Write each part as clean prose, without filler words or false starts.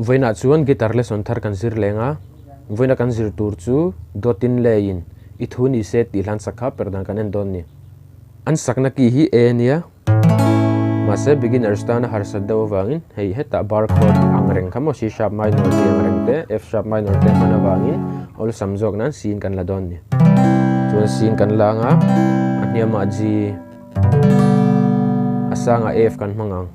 Voina chuan guitar lesson thar kan zir lenga voina kan zir tur chu dotin lein I thu nise ti hlan sakha perdan kan en don ni an sakna ki hi e nia mase beginner stana har saddo wangin hei heta bar chord ang reng khamo C sharp minor ti ang reng te F sharp minor te mana wangin ol samjok nan sin kan la don ni chuan sin kan la nga aniama G asanga F kan mangang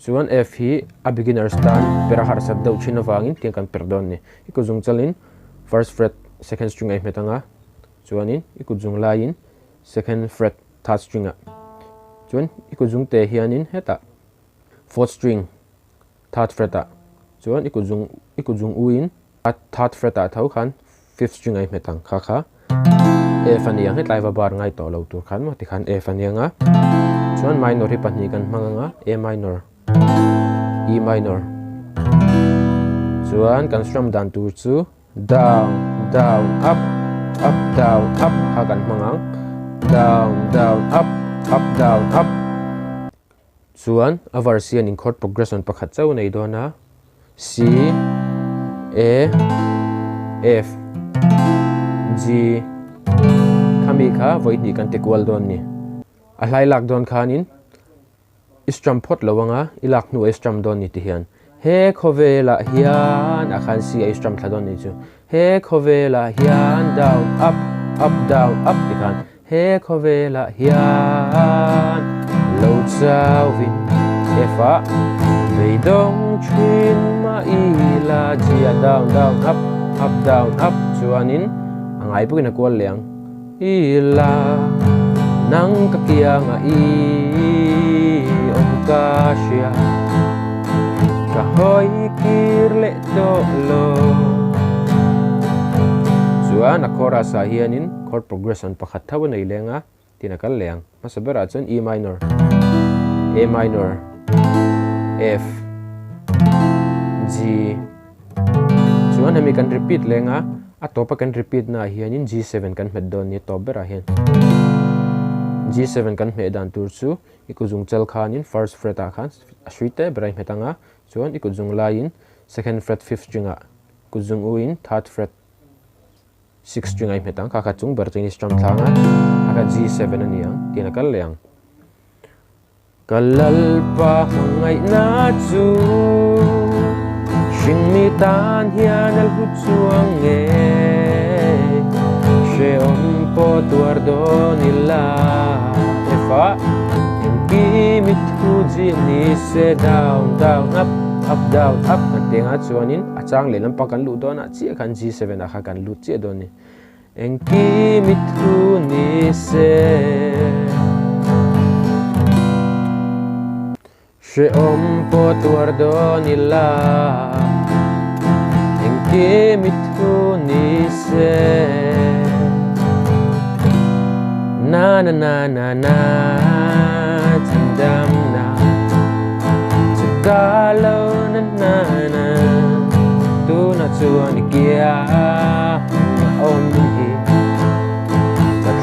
chuan F hi a beginner stan pera har saddo china wangin tiang kan perdon ni iku jung chalin first fret second string ai metanga chuanin iku jung lain second fret third string a chuan iku jung te hianin heta fourth string third fret a chuan iku jung uin third fret a thau khan fifth string ai metang kha kha F ania hetlai wa bar ngai to lo tur khan ma ti khan F ania nga chuan minor hi pahni kan hmanga A minor E minor chuan kan strum dan tur chu down down up up down up ha kan mangang down down up up down up chuan a version in chord progression pakhat chau nei dona C A F G khami kha void ni kan tekwal don ni a hlai lak don khanin strum pot lawanga ilak nu strum don ni ti hian he khovela hian a khan si strum thladon ni chu he khovela hian down up up down up ti khan he khovela hian lo chawin efa veidong thin ma ila jia down down up up down up chuanin angai puina kwal leang ila nang kakianga I Kasia kahoy kirle dolo chuan a chorus a hianin chord progression pakhat thaw nei lenga tinakal leang masabera chun E minor A minor F G chuan hemi kan repeat lenga a topa kan repeat na hianin G7 kan met don ni to bera hian G7 kan me dan tur chu iku jung chal khanin first fret a khan ashuite brai metanga chuan iku jung lain second fret fifth string a ku jung uin third fret sixth string ai metang kha chung ber chini strum thlanga aka G7 ania tinakal leang kalal pa ngai na chu shin mi tan hian al hu chuang nge she om po tuar do nila efa ki mit hu ji ni se down down up up down up kan tenga chuanin achang le lampa kan lu don a chi kan G7 a kha kan lu che don ni eng ki mit hu ni se she om po tuar do nila eng ki mit hu ni se na na na na na chandam na chakalo na na na tu na chuan kia on hi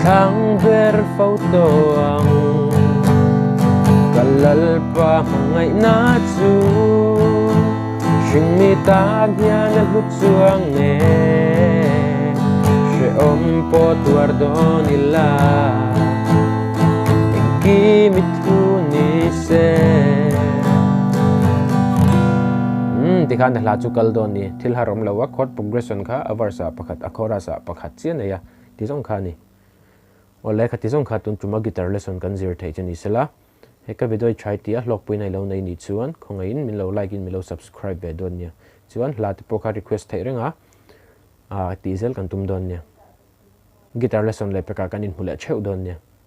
thang ver photo ang kalal pa ngai na chu shin mi ta hian na hu chuang nge she om po tuar do nila ki mit hu ni se ti khan hla chu kal don ni thil harom lawa chord progression kha avarsa pakhat akhora sa pakhat chian ya ti jong kha ni ole khati song khatun tuma guitar lesson kan zir thei chani sela heka video chai tia hlawkpui nai lo nei ni chuan khongein min lo like in min lo subscribe be don nia chuan hlat poka request thei renga tizel kan tum don nia guitar lesson le peka kan in hula cheu don nia